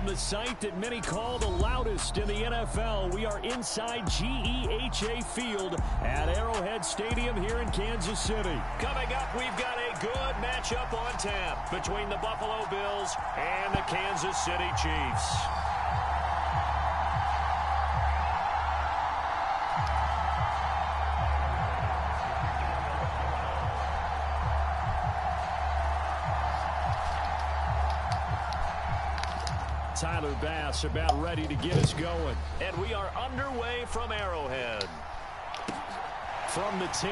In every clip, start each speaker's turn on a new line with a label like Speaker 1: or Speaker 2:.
Speaker 1: From the site that many call the loudest in the NFL, we are inside GEHA Field at Arrowhead Stadium here in Kansas City. Coming up, we've got a good matchup on tap between the Buffalo Bills and the Kansas City Chiefs. Tyler Bass about ready to get us going. And we are underway from Arrowhead. From the 10.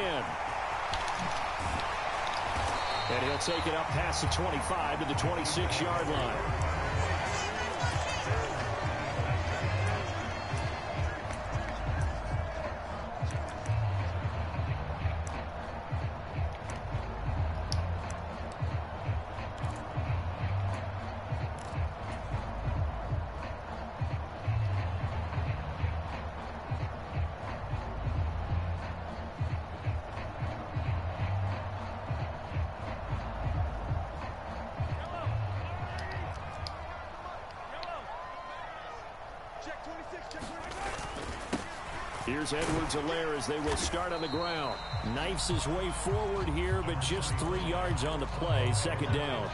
Speaker 1: And he'll take it up past the 25 to the 26-yard line. Here's Edwards-Helaire as they will start on the ground. Knifes his way forward here, but just 3 yards on the play. Second down.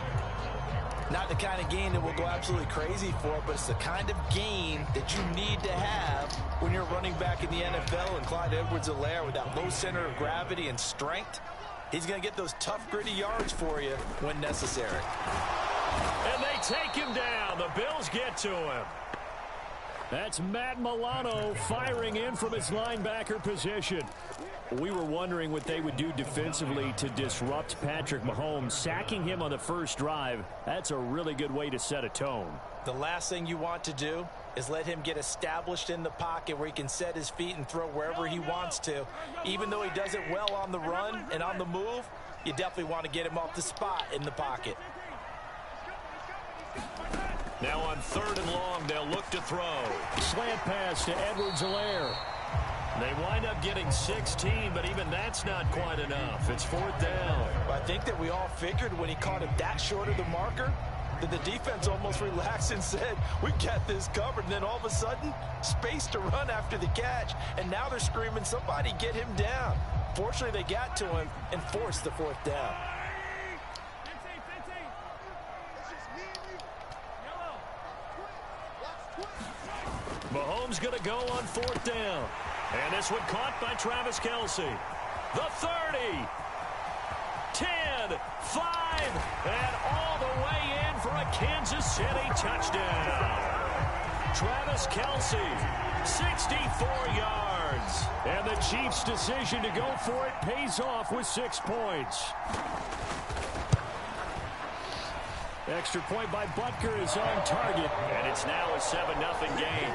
Speaker 2: Not the kind of game that we'll go absolutely crazy for, but it's the kind of game that you need to have when you're running back in the NFL. And Clyde Edwards-Helaire, with that low center of gravity and strength, he's going to get those tough, gritty yards for you when necessary.
Speaker 1: And they take him down. The Bills get to him. That's Matt Milano firing in from his linebacker position. We were wondering what they would do defensively to disrupt Patrick Mahomes. Sacking him on the first drive, that's a really good way to set a tone.
Speaker 2: The last thing you want to do is let him get established in the pocket where he can set his feet and throw wherever he wants to. Even though he does it well on the run and on the move, you definitely want to get him off the spot in the pocket.
Speaker 1: Now on 3rd and long, they'll look to throw. Slant pass to Edwards-Helaire. They wind up getting 16, but even that's not quite enough. It's 4th down.
Speaker 2: I think that we all figured when he caught it that short of the marker that the defense almost relaxed and said, we got this covered. And then all of a sudden, space to run after the catch. And now they're screaming, somebody get him down. Fortunately, they got to him and forced the 4th down.
Speaker 1: Mahomes going to go on 4th down. And this one caught by Travis Kelce. The 30. 10. 5. And all the way in for a Kansas City touchdown. Travis Kelce, 64 yards. And the Chiefs' decision to go for it pays off with 6 points. Extra point by Butker is on target. And it's now a 7-0 game.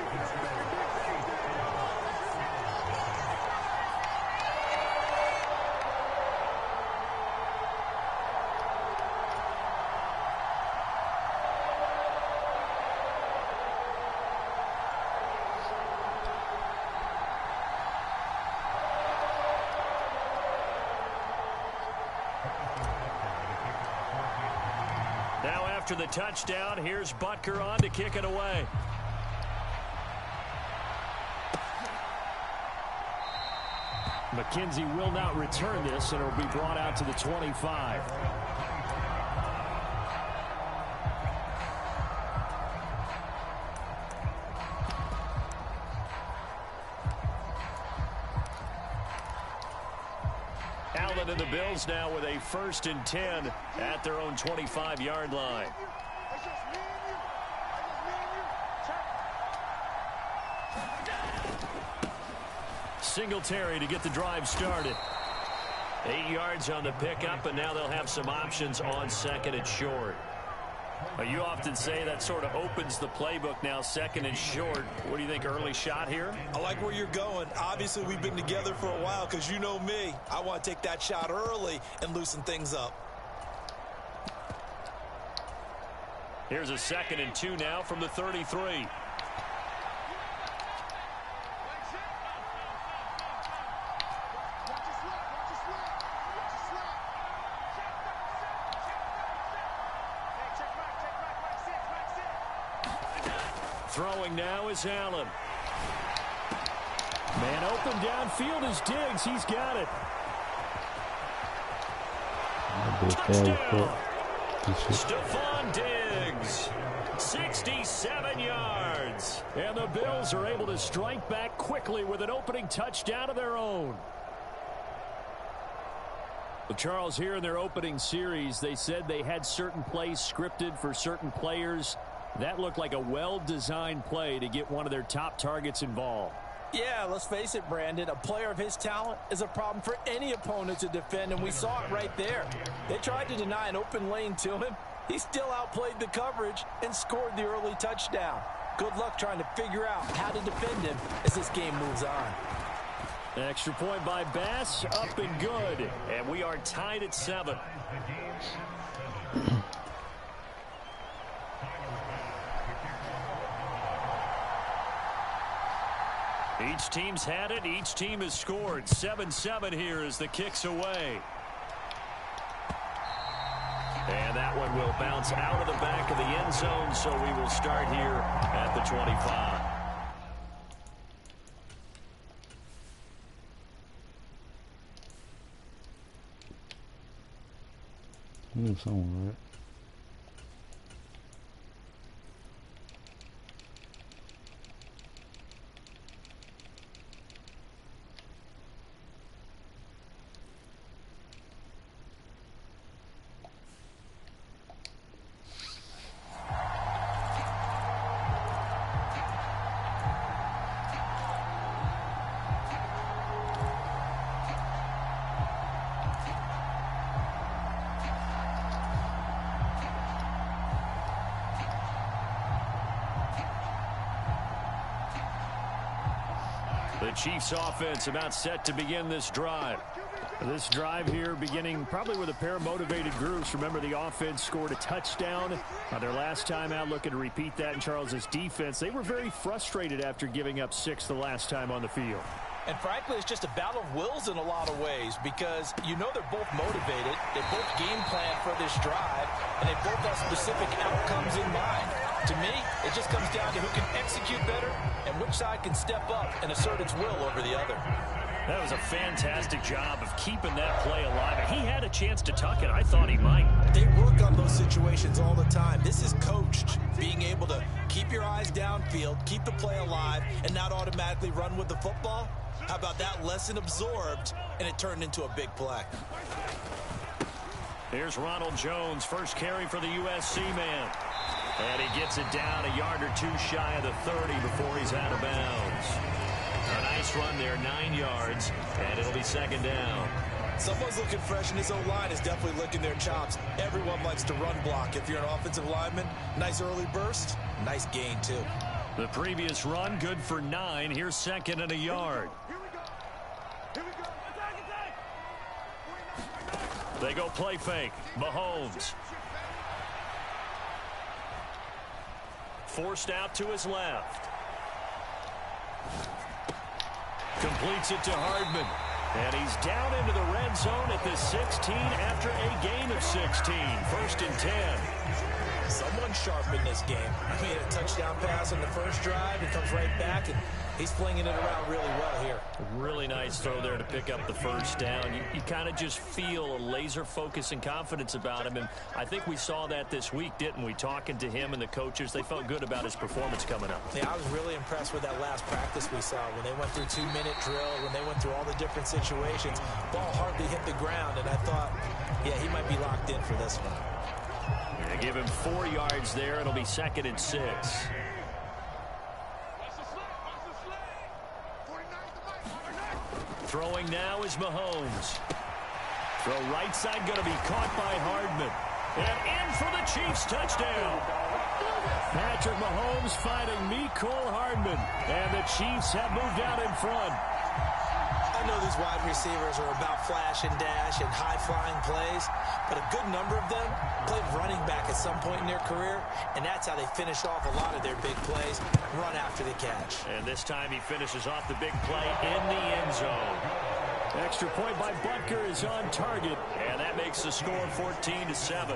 Speaker 1: After the touchdown, here's Butker on to kick it away. McKenzie will not return this, and it will be brought out to the 25. Allen and the Bills now with a 1st and 10 at their own 25-yard line. Singletary to get the drive started. 8 yards on the pickup, and now they'll have some options on 2nd and short. You often say that sort of opens the playbook now, 2nd and short. What do you think, early shot here?
Speaker 3: I like where you're going. Obviously, we've been together for a while because you know me. I want to take that shot early and loosen things up.
Speaker 1: Here's a 2nd and 2 now from the 33. Throwing now is Allen. Man open downfield is Diggs. He's got it. Touchdown. Stephon Diggs. 67 yards. And the Bills are able to strike back quickly with an opening touchdown of their own. Well, Charles, here in their opening series, they said they had certain plays scripted for certain players. That looked like a well-designed play to get one of their top targets involved.
Speaker 2: Yeah, let's face it, Brandon. A player of his talent is a problem for any opponent to defend, and we saw it right there. They tried to deny an open lane to him. He still outplayed the coverage and scored the early touchdown. Good luck trying to figure out how to defend him as this game moves on.
Speaker 1: Extra point by Bass, up and good. And we are tied at 7. Each team's had it. Each team has scored. 7-7 here as the kick's away. And that one will bounce out of the back of the end zone, so we will start here at the 25.
Speaker 4: Somewhere, right?
Speaker 1: The Chiefs offense about set to begin this drive. This drive here beginning probably with a pair of motivated groups. Remember, the offense scored a touchdown their last time out, looking to repeat that in Charles's defense. They were very frustrated after giving up 6 the last time on the field.
Speaker 2: And frankly, it's just a battle of wills in a lot of ways because you know they're both motivated. They both game plan for this drive, and they both have specific outcomes in mind. To me, it just comes down to who can execute better and which side can step up and assert its will over the other.
Speaker 1: That was a fantastic job of keeping that play alive. And he had a chance to tuck it. I thought he might.
Speaker 3: They work on those situations all the time. This is coached, being able to keep your eyes downfield, keep the play alive, and not automatically run with the football. How about that lesson absorbed, and it turned into a big play.
Speaker 1: Here's Ronald Jones, first carry for the USC man. And he gets it down a yard or two shy of the 30 before he's out of bounds. A nice run there, 9 yards, and it'll be second down.
Speaker 3: Someone's looking fresh, and his O-line is definitely licking their chops. Everyone likes to run block. If you're an offensive lineman, nice early burst, nice gain, too.
Speaker 1: The previous run, good for 9. Here's second and a yard. They go play fake. Mahomes. Forced out to his left. Completes it to Hardman. And he's down into the red zone at the 16 after a gain of 16. First and 10.
Speaker 3: Someone sharp in this game. I mean, a touchdown pass on the first drive. He comes right back, and he's flinging it around really well here.
Speaker 1: Really nice throw there to pick up the first down. You kind of just feel a laser focus and confidence about him, and I think we saw that this week, didn't we? Talking to him and the coaches, they felt good about his performance coming up.
Speaker 3: Yeah, I was really impressed with that last practice we saw when they went through 2-minute drill, when they went through all the different situations. Ball hardly hit the ground, and I thought, yeah, he might be locked in for this one.
Speaker 1: They give him 4 yards there. It'll be second and 6. Throwing now is Mahomes. Throw right side going to be caught by Hardman. And in for the Chiefs touchdown. Patrick Mahomes finding Mecole Hardman. And the Chiefs have moved out in front.
Speaker 3: I know these wide receivers are about flash and dash and high-flying plays, but a good number of them played running back at some point in their career, and that's how they finish off a lot of their big plays, run after the catch.
Speaker 1: And this time he finishes off the big play in the end zone. Extra point by Butker is on target, and that makes the score 14-7.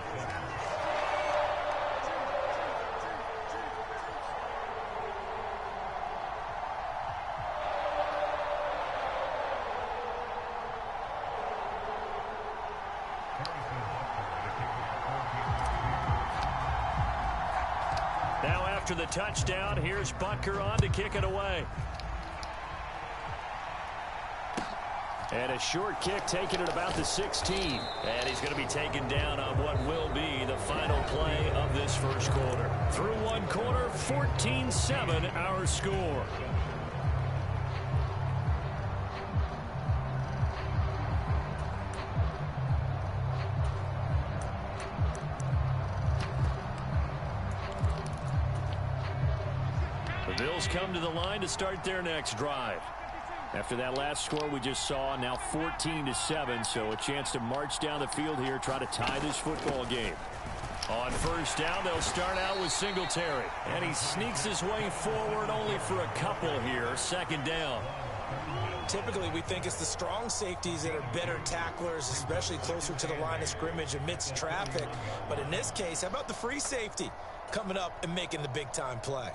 Speaker 1: after the touchdown, here's Butker on to kick it away. And a short kick taken at about the 16. And he's going to be taken down on what will be the final play of this first quarter. Through one quarter, 14-7 our score. The Bills come to the line to start their next drive. After that last score we just saw, now 14-7, so a chance to march down the field here, try to tie this football game. On first down, they'll start out with Singletary. And he sneaks his way forward only for a couple here, second down.
Speaker 3: Typically, we think it's the strong safeties that are better tacklers, especially closer to the line of scrimmage amidst traffic. But in this case, how about the free safety coming up and making the big-time play?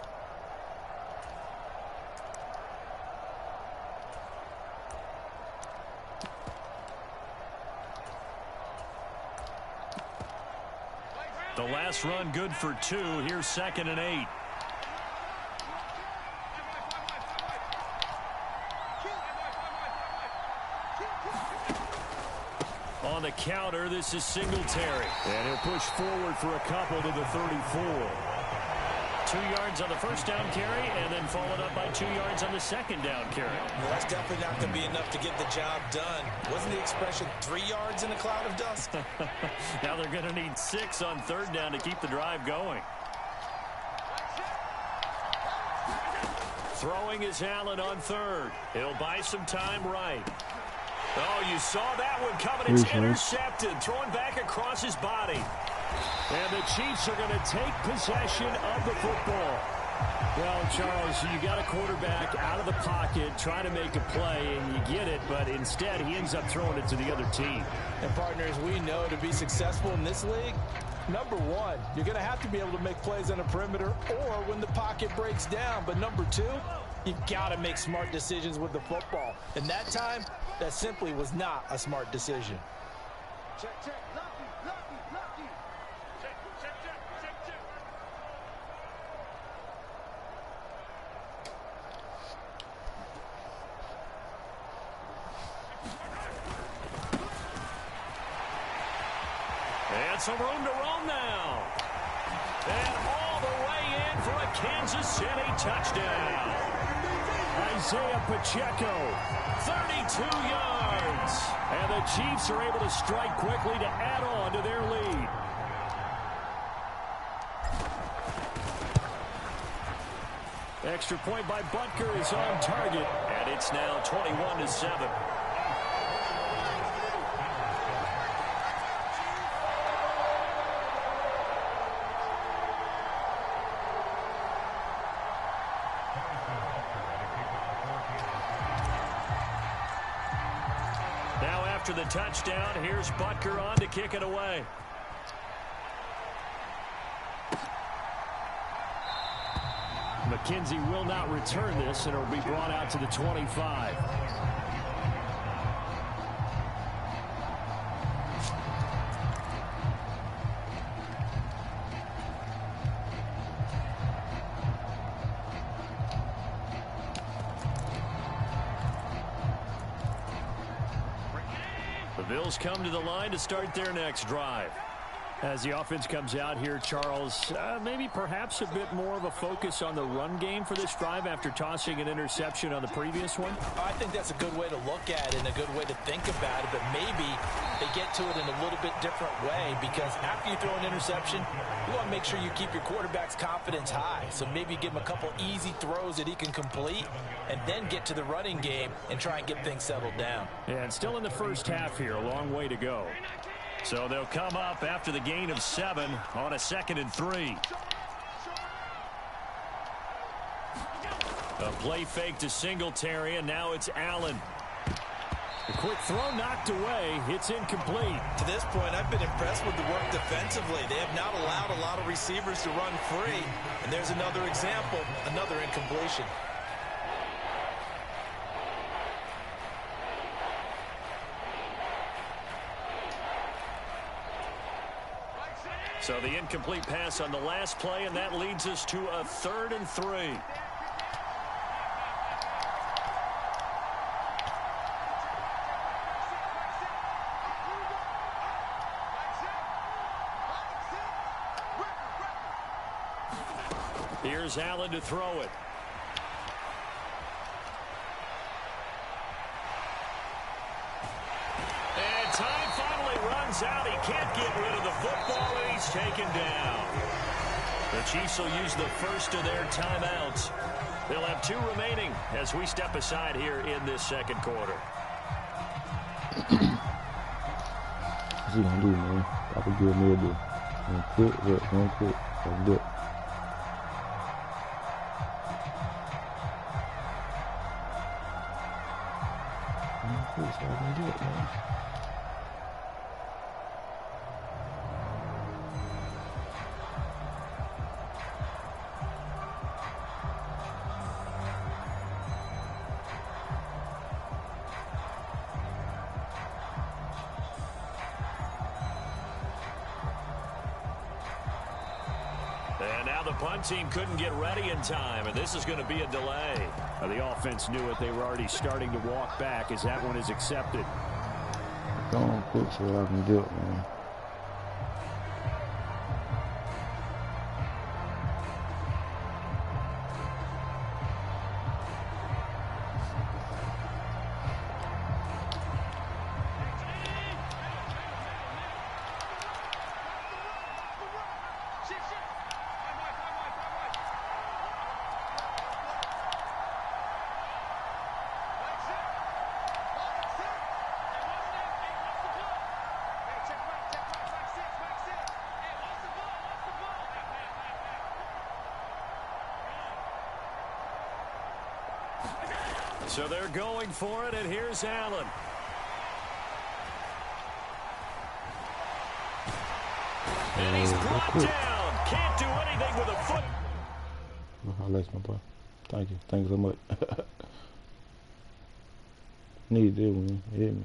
Speaker 1: The last run good for 2. Here's 2nd and 8. On the counter, this is Singletary. And he'll push forward for a couple to the 34. 2 yards on the first down carry, and then followed up by 2 yards on the second down carry.
Speaker 3: Well, that's definitely not going to be enough to get the job done. Wasn't the expression 3 yards in a cloud of dust?
Speaker 1: Now they're going to need 6 on third down to keep the drive going. Throwing is Allen on third. He'll buy some time right. Oh, you saw that one coming. It's intercepted. Throwing back across his body. And the Chiefs are going to take possession of the football. Well, Charles, you got a quarterback out of the pocket trying to make a play, and you get it, but instead he ends up throwing it to the other team.
Speaker 3: And, partners, we know to be successful in this league, number one, you're going to have to be able to make plays on the perimeter or when the pocket breaks down. But number two, you've got to make smart decisions with the football. And that time, that simply was not a smart decision.
Speaker 5: Check, check. Lucky. Check.
Speaker 1: And some room to roam now. And all the way in for a Kansas City touchdown. Isaiah Pacheco, 32 yards. And the Chiefs are able to strike quickly to add on to their lead. Extra point by Butker is on target, and it's now 21-7. Now after the touchdown, here's Butker on to kick it away. McKenzie will not return this, and it will be brought out to the 25. The Bills come to the line to start their next drive. As the offense comes out here, Charles, maybe perhaps a bit more of a focus on the run game for this drive after tossing an interception on the previous one?
Speaker 3: I think that's a good way to look at it and a good way to think about it, but maybe they get to it in a little bit different way, because after you throw an interception, you want to make sure you keep your quarterback's confidence high. So maybe give him a couple easy throws that he can complete and then get to the running game and try and get things settled down.
Speaker 1: And still in the first half here, a long way to go. So they'll come up after the gain of 7 on a 2nd and 3. A play fake to Singletary, and now it's Allen. A quick throw knocked away. It's incomplete.
Speaker 3: To this point, I've been impressed with the work defensively. They have not allowed a lot of receivers to run free. And there's another example, another incompletion.
Speaker 1: So the incomplete pass on the last play, and that leads us to a 3rd and 3. Here's Allen to throw it. And time finally runs out. He can't get rid of the football, and he's taken down. The Chiefs will use the first of their timeouts. They'll have 2 remaining as we step aside here in this second quarter.
Speaker 4: What's he gonna do, man? Probably give me a bit. One quick. That's good. So I can do it, man.
Speaker 1: And now the punt team couldn't get ready in time, and this is going to be a delay. The offense knew it. They were already starting to walk back as that one is accepted.
Speaker 4: Go on quick so I can do it, man.
Speaker 1: So they're going for it, and here's Allen. And he's brought down. Can't do anything with a foot.
Speaker 4: Highlights, my boy. Thank you so much. Need that one. Hit me.